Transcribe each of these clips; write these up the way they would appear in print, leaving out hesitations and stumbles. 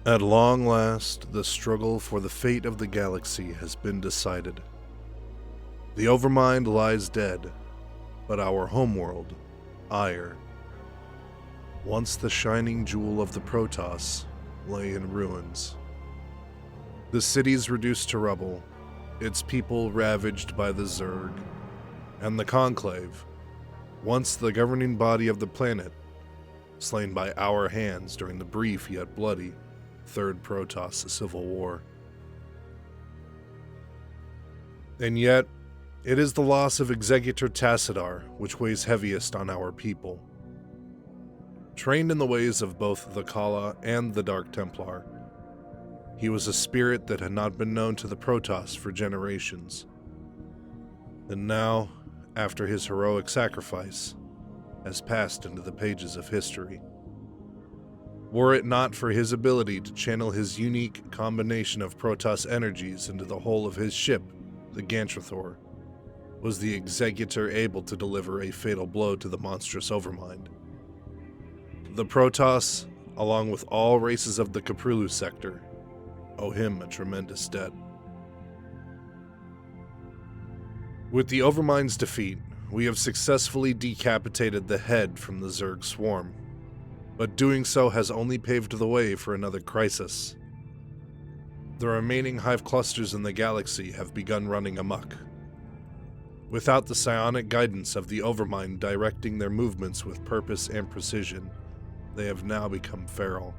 At long last, the struggle for the fate of the galaxy has been decided. The Overmind lies dead, but our homeworld, Aiur, once the shining jewel of the Protoss, lay in ruins. The cities reduced to rubble, its people ravaged by the Zerg, and the Conclave, once the governing body of the planet, slain by our hands during the brief yet bloody Third Protoss Civil War. And yet, it is the loss of Executor Tassadar which weighs heaviest on our people. Trained in the ways of both the Khala and the Dark Templar, he was a spirit that had not been known to the Protoss for generations. And now, after his heroic sacrifice, has passed into the pages of history. Were it not for his ability to channel his unique combination of Protoss energies into the hull of his ship, the Gantrathor, was the Executor able to deliver a fatal blow to the monstrous Overmind. The Protoss, along with all races of the Caprilu sector, owe him a tremendous debt. With the Overmind's defeat, we have successfully decapitated the head from the Zerg swarm, but doing so has only paved the way for another crisis. The remaining hive clusters in the galaxy have begun running amok. Without the psionic guidance of the Overmind directing their movements with purpose and precision, they have now become feral.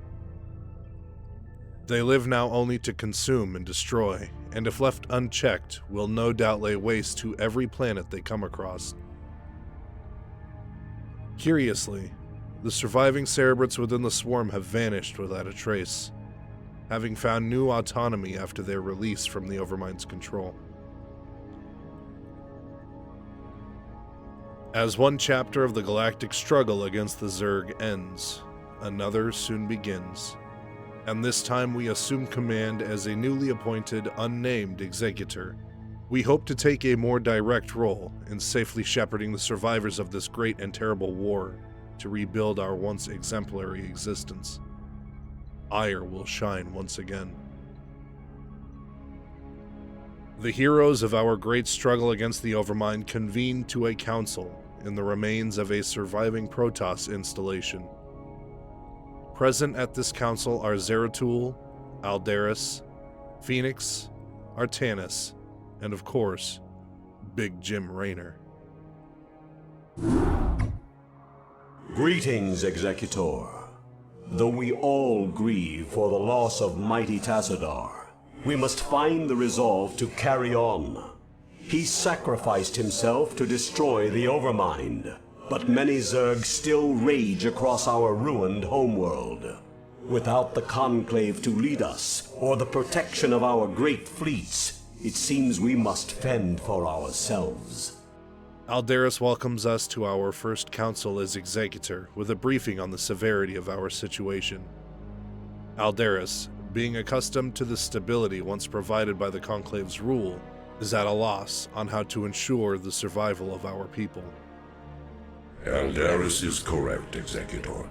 They live now only to consume and destroy, and if left unchecked, will no doubt lay waste to every planet they come across. Curiously, the surviving Cerebrates within the swarm have vanished without a trace, having found new autonomy after their release from the Overmind's control. As one chapter of the galactic struggle against the Zerg ends, another soon begins, and this time we assume command as a newly appointed, unnamed Executor. We hope to take a more direct role in safely shepherding the survivors of this great and terrible war to rebuild our once exemplary existence. Aiur will shine once again. The heroes of our great struggle against the Overmind convene to a council in the remains of a surviving Protoss installation. Present at this council are Zeratul, Aldaris, Phoenix, Artanis, and of course, Big Jim Raynor. Greetings, Executor. Though we all grieve for the loss of mighty Tassadar, we must find the resolve to carry on. He sacrificed himself to destroy the Overmind, but many Zerg still rage across our ruined homeworld. Without the Conclave to lead us, or the protection of our great fleets, it seems we must fend for ourselves. Aldaris welcomes us to our first council as Executor with a briefing on the severity of our situation. Aldaris, being accustomed to the stability once provided by the Conclave's rule, is at a loss on how to ensure the survival of our people. Aldaris is correct, Executor.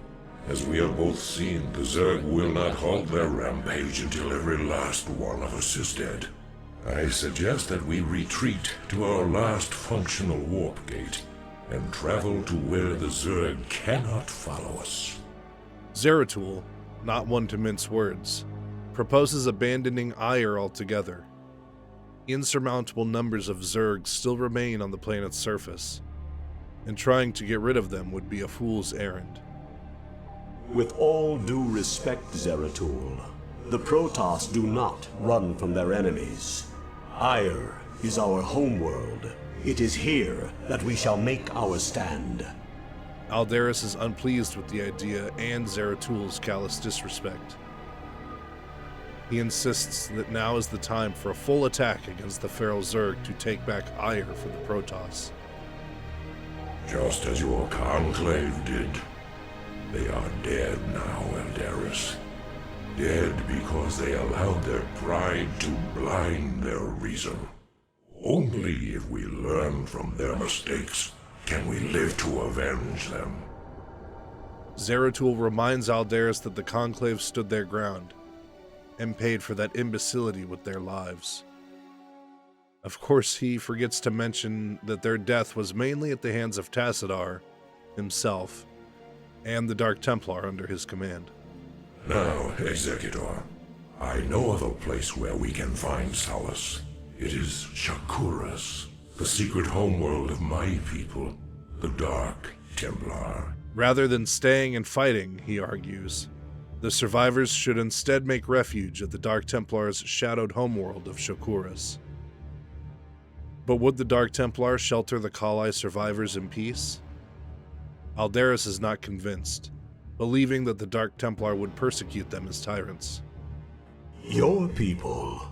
As we have both seen, the Zerg will not halt their rampage until every last one of us is dead. I suggest that we retreat to our last functional warp gate and travel to where the Zerg cannot follow us. Zeratul, not one to mince words, proposes abandoning Aiur altogether. Insurmountable numbers of Zerg still remain on the planet's surface, and trying to get rid of them would be a fool's errand. With all due respect, Zeratul, the Protoss do not run from their enemies. Aiur is our homeworld. It is here that we shall make our stand. Aldaris is unpleased with the idea and Zeratul's callous disrespect. He insists that now is the time for a full attack against the feral Zerg to take back Aiur for the Protoss. Just as your Conclave did. They are dead now, Aldaris. Dead because they allowed their pride to blind their reason. Only if we learn from their mistakes can we live to avenge them. Zeratul reminds Aldaris that the Conclave stood their ground, and paid for that imbecility with their lives. Of course, he forgets to mention that their death was mainly at the hands of Tassadar himself and the Dark Templar under his command. Now, Executor, I know of a place where we can find solace. It is Shakuras, the secret homeworld of my people, the Dark Templar. Rather than staying and fighting, he argues, the survivors should instead make refuge at the Dark Templar's shadowed homeworld of Shakuras. But would the Dark Templar shelter the Kali survivors in peace? Aldaris is not convinced, believing that the Dark Templar would persecute them as tyrants. Your people.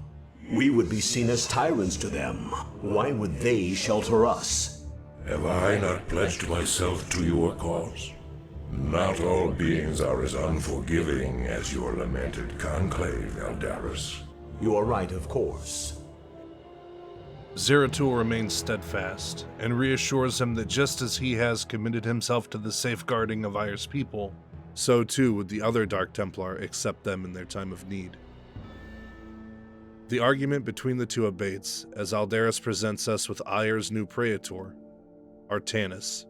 We would be seen as tyrants to them. Why would they shelter us? Have I not pledged myself to your cause? Not all beings are as unforgiving as your lamented conclave, Aldaris. You are right, of course. Zeratul remains steadfast, and reassures him that just as he has committed himself to the safeguarding of Aiur's people, so too would the other Dark Templar accept them in their time of need. The argument between the two abates as Aldaris presents us with Aiur's new Praetor, Artanis,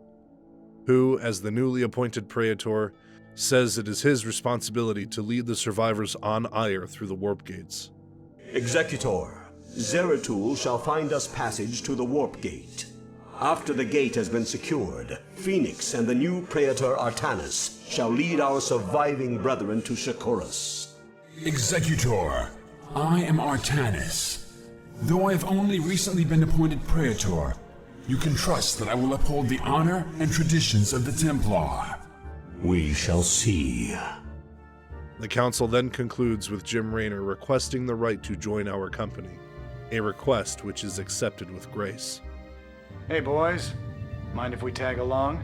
who, as the newly appointed Praetor, says it is his responsibility to lead the survivors on Aiur through the warp gates. Executor, Zeratul shall find us passage to the warp gate. After the gate has been secured, Phoenix and the new Praetor Artanis shall lead our surviving brethren to Shakuras. Executor, I am Artanis. Though I have only recently been appointed Praetor, you can trust that I will uphold the honor and traditions of the Templar. We shall see. The council then concludes with Jim Raynor requesting the right to join our company, a request which is accepted with grace. Hey boys, mind if we tag along?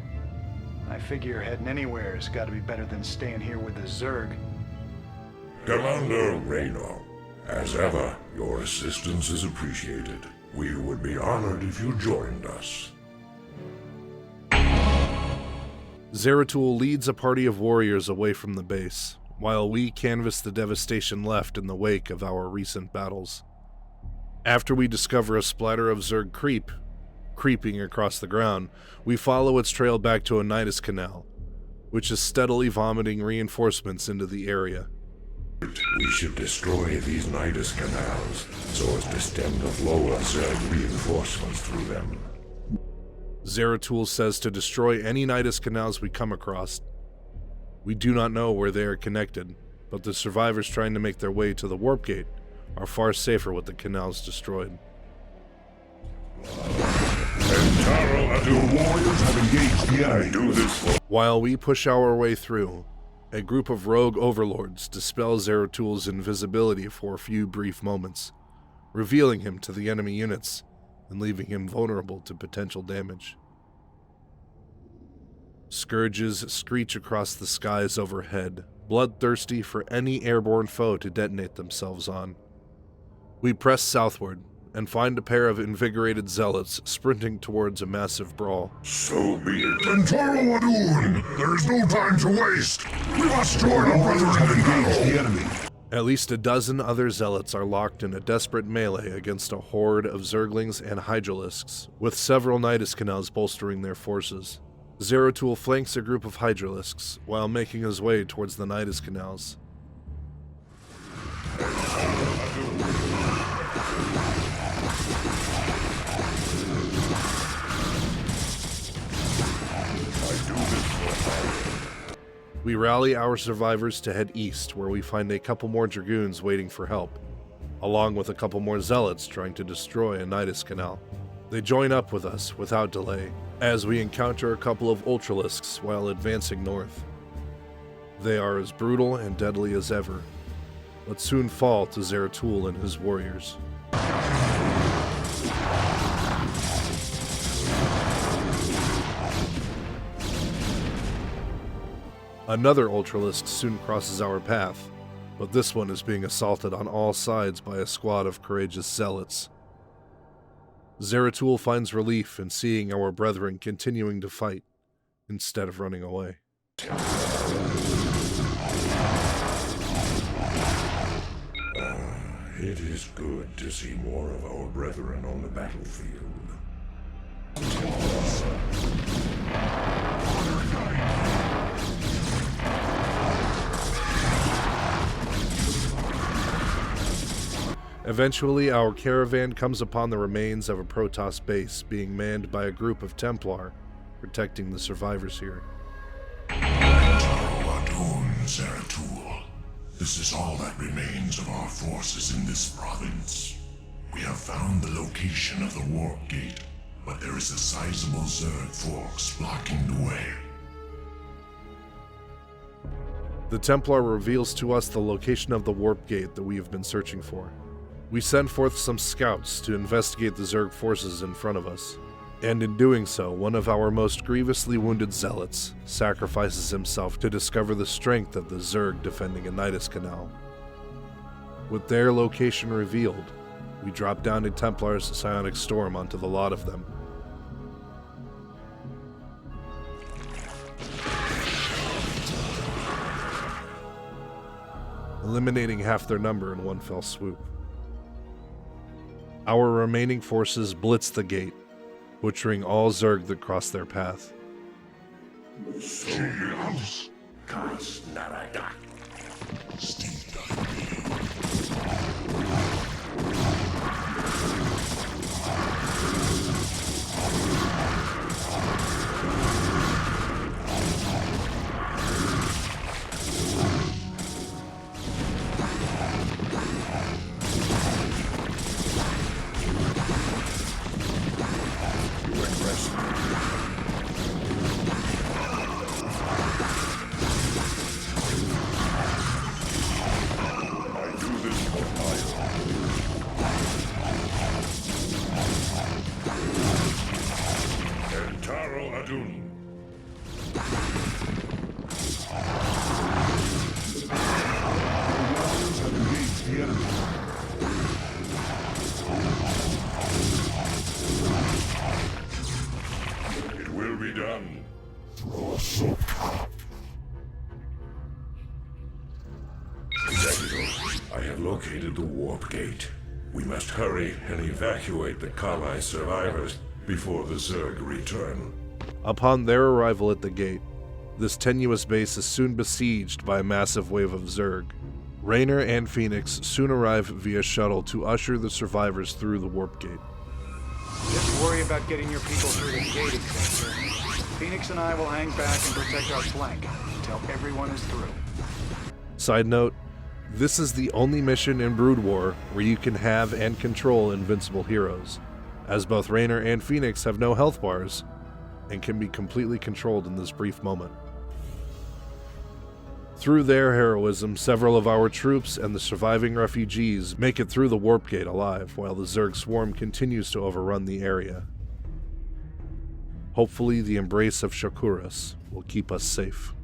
I figure heading anywhere has got to be better than staying here with the Zerg. Commander Raynor, as ever, your assistance is appreciated. We would be honored if you joined us. Zeratul leads a party of warriors away from the base, while we canvass the devastation left in the wake of our recent battles. After we discover a splatter of Zerg creeping across the ground, we follow its trail back to a Nidus canal, which is steadily vomiting reinforcements into the area. We should destroy these Nidus canals so as to stem the flow of Zerg reinforcements through them. Zeratul says to destroy any Nidus canals we come across. We do not know where they are connected, but the survivors trying to make their way to the warp gate are far safer with the canals destroyed. Your warriors have engaged the enemy. Do this for While we push our way through, a group of rogue overlords dispel Zeratul's invisibility for a few brief moments, revealing him to the enemy units and leaving him vulnerable to potential damage. Scourges screech across the skies overhead, bloodthirsty for any airborne foe to detonate themselves on. We press southward and find a pair of invigorated zealots sprinting towards a massive brawl. So be it. Tantaro Adun! There is no time to waste! We must join our brethren in battle! The enemy. At least a dozen other zealots are locked in a desperate melee against a horde of Zerglings and Hydralisks, with several Nidus canals bolstering their forces. Zeratul flanks a group of Hydralisks while making his way towards the Nidus canals. We rally our survivors to head east, where we find a couple more Dragoons waiting for help, along with a couple more Zealots trying to destroy a Nidus canal. They join up with us without delay, as we encounter a couple of Ultralisks while advancing north. They are as brutal and deadly as ever, but soon fall to Zeratul and his warriors. Another Ultralisk soon crosses our path, but this one is being assaulted on all sides by a squad of courageous zealots. Zeratul finds relief in seeing our brethren continuing to fight, instead of running away. It is good to see more of our brethren on the battlefield. Eventually, our caravan comes upon the remains of a Protoss base being manned by a group of Templar protecting the survivors here. This is all that remains of our forces in this province. We have found the location of the warp gate, but there is a sizable Zerg force blocking the way. The Templar reveals to us the location of the warp gate that we have been searching for. We send forth some scouts to investigate the Zerg forces in front of us, and in doing so, one of our most grievously wounded zealots sacrifices himself to discover the strength of the Zerg defending a Nidus Canal. With their location revealed, we drop down a Templar's psionic storm onto the lot of them. Eliminating half their number in one fell swoop. Our remaining forces blitz the gate, butchering all Zerg that cross their path. It will be done. Executive, I have located the warp gate. We must hurry and evacuate the Kali survivors before the Zerg return. Upon their arrival at the gate, this tenuous base is soon besieged by a massive wave of Zerg. Raynor and Phoenix soon arrive via shuttle to usher the survivors through the warp gate. Just worry about getting your people through the gate, Executor. Phoenix and I will hang back and protect our flank until everyone is through. Side note, this is the only mission in Brood War where you can have and control invincible heroes, as both Raynor and Phoenix have no health bars and can be completely controlled in this brief moment. Through their heroism, several of our troops and the surviving refugees make it through the warp gate alive, while the Zerg swarm continues to overrun the area. Hopefully, the embrace of Shakuras will keep us safe.